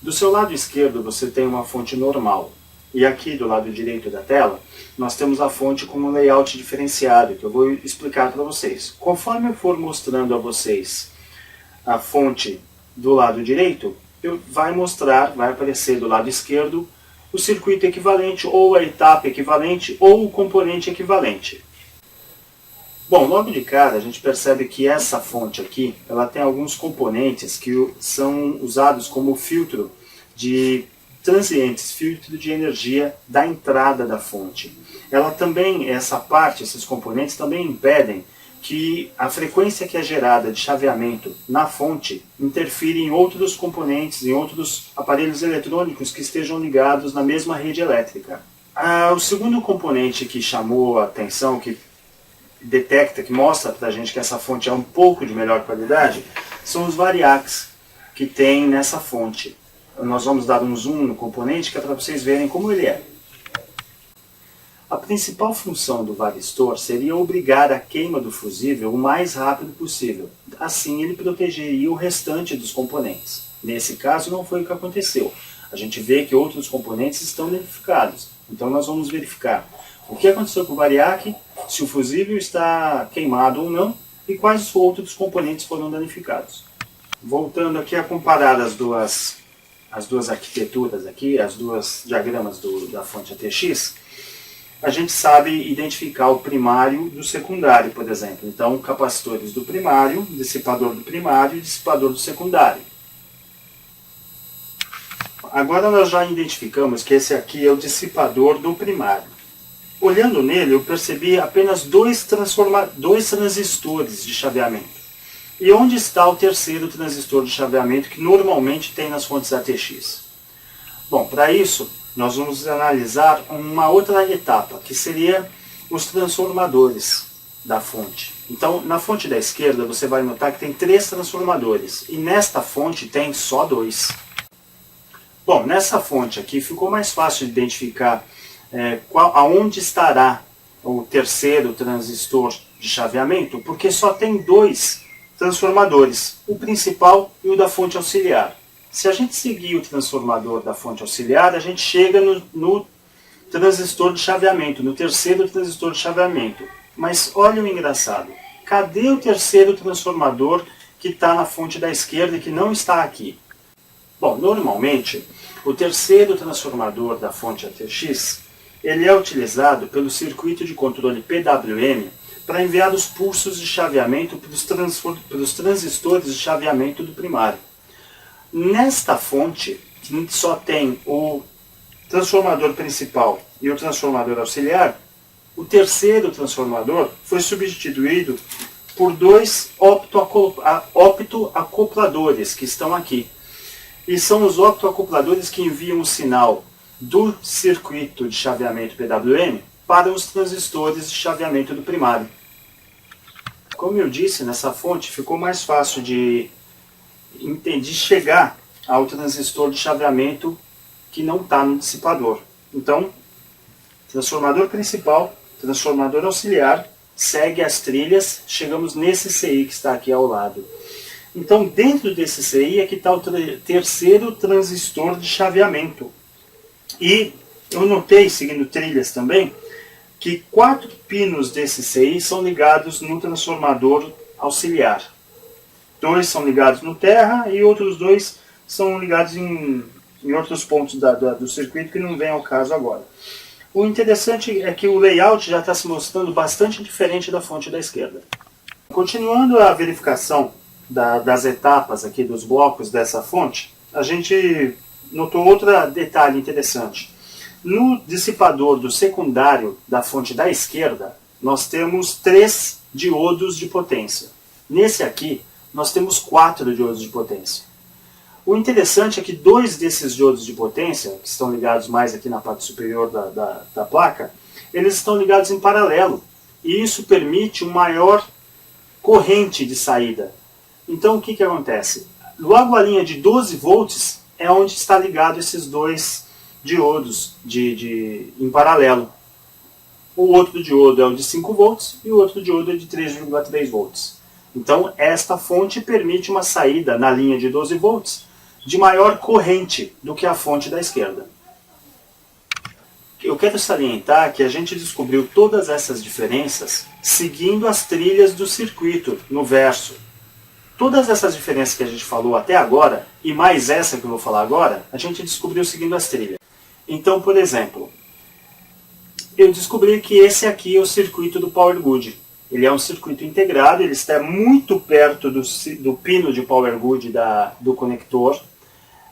Do seu lado esquerdo você tem uma fonte normal, e aqui do lado direito da tela nós temos a fonte com um layout diferenciado, que eu vou explicar para vocês. Conforme eu for mostrando a vocês a fonte do lado direito, vai aparecer do lado esquerdo o circuito equivalente, ou a etapa equivalente, ou o componente equivalente. Bom, logo de cara a gente percebe que essa fonte aqui, ela tem alguns componentes que são usados como filtro de transientes, filtro de energia da entrada da fonte. Ela também, esses componentes também impedem que a frequência que é gerada de chaveamento na fonte interfira em outros componentes, em outros aparelhos eletrônicos que estejam ligados na mesma rede elétrica. O segundo componente que chamou a atenção, que mostra para a gente que essa fonte é um pouco de melhor qualidade, são os variacs que tem nessa fonte. Nós vamos dar um zoom no componente que é para vocês verem como ele é. A principal função do varistor seria obrigar a queima do fusível o mais rápido possível. Assim ele protegeria o restante dos componentes. Nesse caso não foi o que aconteceu. A gente vê que outros componentes estão danificados. Então nós vamos verificar o que aconteceu com o variac, se o fusível está queimado ou não, e quais outros componentes foram danificados. Voltando aqui a comparar as duas arquiteturas aqui, as duas diagramas da fonte ATX, a gente sabe identificar o primário do secundário, por exemplo. Então, capacitores do primário, dissipador do primário e dissipador do secundário. Agora nós já identificamos que esse aqui é o dissipador do primário. Olhando nele, eu percebi apenas dois transistores de chaveamento. E onde está o terceiro transistor de chaveamento que normalmente tem nas fontes ATX? Bom, para isso, nós vamos analisar uma outra etapa, que seria os transformadores da fonte. Então, na fonte da esquerda, você vai notar que tem 3 transformadores, e nesta fonte tem só 2. Bom, nessa fonte aqui ficou mais fácil de identificar aonde estará o terceiro transistor de chaveamento, porque só tem 2 transformadores, o principal e o da fonte auxiliar. Se a gente seguir o transformador da fonte auxiliar, a gente chega no transistor de chaveamento, no terceiro transistor de chaveamento. Mas olha o engraçado, cadê o terceiro transformador que está na fonte da esquerda e que não está aqui? Bom, normalmente, o terceiro transformador da fonte ATX, ele é utilizado pelo circuito de controle PWM para enviar os pulsos de chaveamento para os transistores de chaveamento do primário. Nesta fonte, que só tem o transformador principal e o transformador auxiliar, o terceiro transformador foi substituído por 2 optoacopladores que estão aqui. E são os optoacopladores que enviam o sinal do circuito de chaveamento PWM para os transistores de chaveamento do primário. Como eu disse, nessa fonte ficou mais fácil de chegar ao transistor de chaveamento que não está no dissipador. Então, transformador principal, transformador auxiliar, segue as trilhas, chegamos nesse CI que está aqui ao lado. Então, dentro desse CI é que está o terceiro transistor de chaveamento. E eu notei, seguindo trilhas também, que 4 pinos desse CI são ligados no transformador auxiliar. 2 são ligados no terra e outros 2 são ligados em outros pontos do circuito que não vem ao caso agora. O interessante é que o layout já está se mostrando bastante diferente da fonte da esquerda. Continuando a verificação das etapas aqui dos blocos dessa fonte, a gente notou outro detalhe interessante. No dissipador do secundário da fonte da esquerda, nós temos 3 diodos de potência. Nesse aqui, nós temos 4 diodos de potência. O interessante é que 2 desses diodos de potência, que estão ligados mais aqui na parte superior da placa, eles estão ligados em paralelo. E isso permite uma maior corrente de saída. Então o que acontece? Logo a linha de 12 volts é onde está ligado esses 2 diodos em paralelo. O outro diodo é o de 5 volts e o outro diodo é de 3,3 volts. Então esta fonte permite uma saída na linha de 12 volts de maior corrente do que a fonte da esquerda. Eu quero salientar que a gente descobriu todas essas diferenças seguindo as trilhas do circuito no verso. Todas essas diferenças que a gente falou até agora, e mais essa que eu vou falar agora, a gente descobriu seguindo as trilhas. Então, por exemplo, eu descobri que esse aqui é o circuito do Power Good. Ele é um circuito integrado, ele está muito perto do pino de Power Good do conector.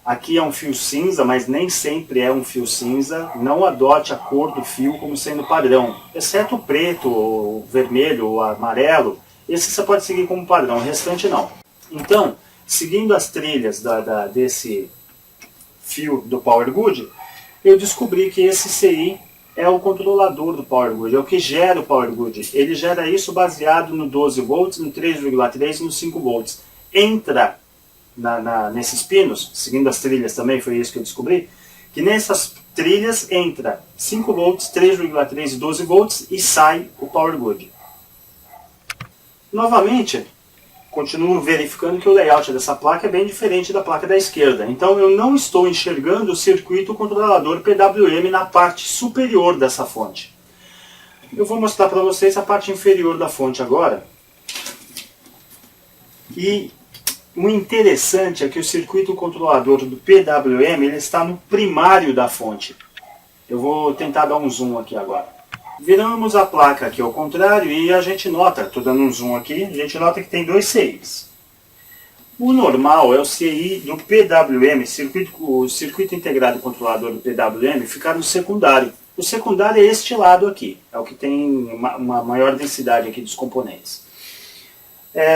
Aqui é um fio cinza, mas nem sempre é um fio cinza. Não adote a cor do fio como sendo padrão, exceto o preto, o vermelho, o amarelo. Esse você pode seguir como padrão, o restante não. Então, seguindo as trilhas desse fio do Power Good, eu descobri que esse CI é o controlador do Power Good, é o que gera o Power Good. Ele gera isso baseado no 12 volts, no 3,3 e no 5 volts. Entra nesses pinos, seguindo as trilhas também, foi isso que eu descobri, que nessas trilhas entra 5 volts, 3,3 e 12 volts e sai o Power Good. Novamente, continuo verificando que o layout dessa placa é bem diferente da placa da esquerda. Então eu não estou enxergando o circuito controlador PWM na parte superior dessa fonte. Eu vou mostrar para vocês a parte inferior da fonte agora. E o interessante é que o circuito controlador do PWM ele está no primário da fonte. Eu vou tentar dar um zoom aqui agora. Viramos a placa aqui ao contrário e a gente nota, estou dando um zoom aqui, a gente nota que tem dois CIs. O normal é o CI do PWM, o circuito integrado controlador do PWM, ficar no secundário. O secundário é este lado aqui, é o que tem uma maior densidade aqui dos componentes.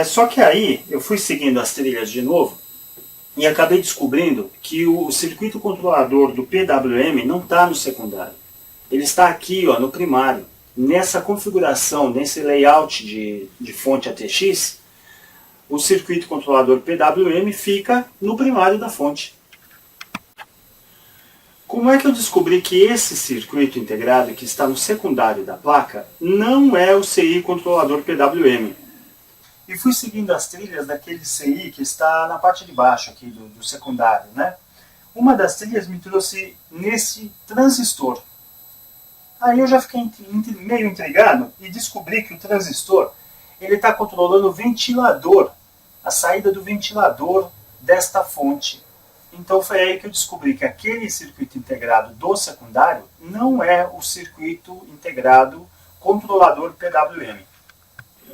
Só que aí eu fui seguindo as trilhas de novo e acabei descobrindo que o circuito controlador do PWM não está no secundário. Ele está aqui no primário. Nessa configuração, nesse layout de fonte ATX, o circuito controlador PWM fica no primário da fonte. Como é que eu descobri que esse circuito integrado que está no secundário da placa não é o CI controlador PWM? E fui seguindo as trilhas daquele CI que está na parte de baixo aqui do secundário, né? Uma das trilhas me trouxe nesse transistor. Aí eu já fiquei meio intrigado e descobri que o transistor ele está controlando o ventilador, a saída do ventilador desta fonte. Então foi aí que eu descobri que aquele circuito integrado do secundário não é o circuito integrado controlador PWM.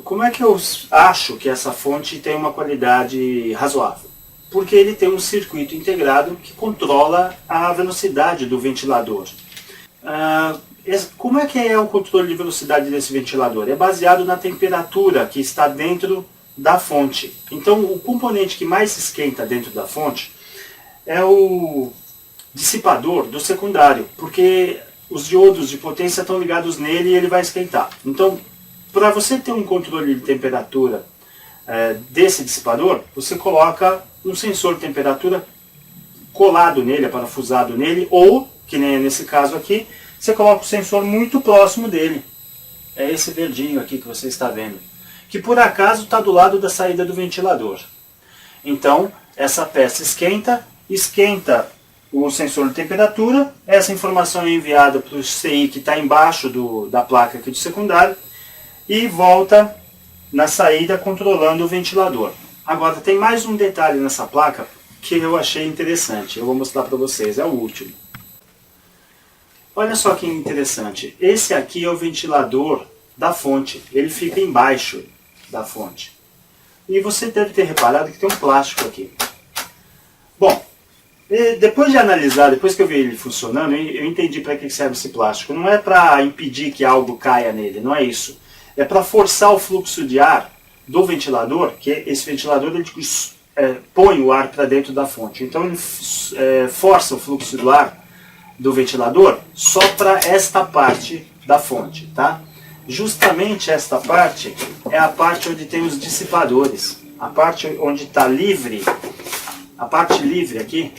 Como é que eu acho que essa fonte tem uma qualidade razoável? Porque ele tem um circuito integrado que controla a velocidade do ventilador. Como é que é o controle de velocidade desse ventilador? É baseado na temperatura que está dentro da fonte. Então o componente que mais esquenta dentro da fonte é o dissipador do secundário, porque os diodos de potência estão ligados nele e ele vai esquentar. Então, para você ter um controle de temperatura desse dissipador, você coloca um sensor de temperatura colado nele, parafusado nele, ou, que nem nesse caso aqui, você coloca o sensor muito próximo dele. É esse verdinho aqui que você está vendo, que por acaso está do lado da saída do ventilador. Então, essa peça esquenta o sensor de temperatura, essa informação é enviada para o CI que está embaixo da placa aqui do secundário, e volta na saída controlando o ventilador. Agora tem mais um detalhe nessa placa que eu achei interessante, eu vou mostrar para vocês, é o último. Olha só que interessante, esse aqui é o ventilador da fonte, ele fica embaixo da fonte. E você deve ter reparado que tem um plástico aqui. Bom, depois de analisar, depois que eu vi ele funcionando, eu entendi para que serve esse plástico. Não é para impedir que algo caia nele, não é isso. É para forçar o fluxo de ar do ventilador, que esse ventilador ele, põe o ar para dentro da fonte. Então ele força o fluxo do ar do ventilador só para esta parte da fonte, tá? Justamente esta parte é a parte onde tem os dissipadores, a parte onde está livre, a parte livre aqui,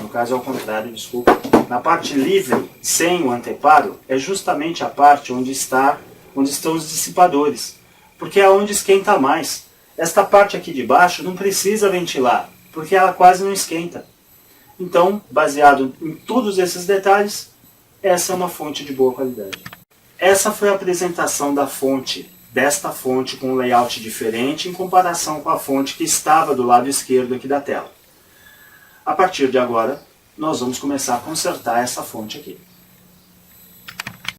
no caso é ao contrário, desculpa, na parte livre, sem o anteparo, é justamente a parte onde estão os dissipadores, porque é onde esquenta mais. Esta parte aqui de baixo não precisa ventilar, porque ela quase não esquenta. Então, baseado em todos esses detalhes, essa é uma fonte de boa qualidade. Essa foi a apresentação desta fonte com um layout diferente em comparação com a fonte que estava do lado esquerdo aqui da tela. A partir de agora, nós vamos começar a consertar essa fonte aqui.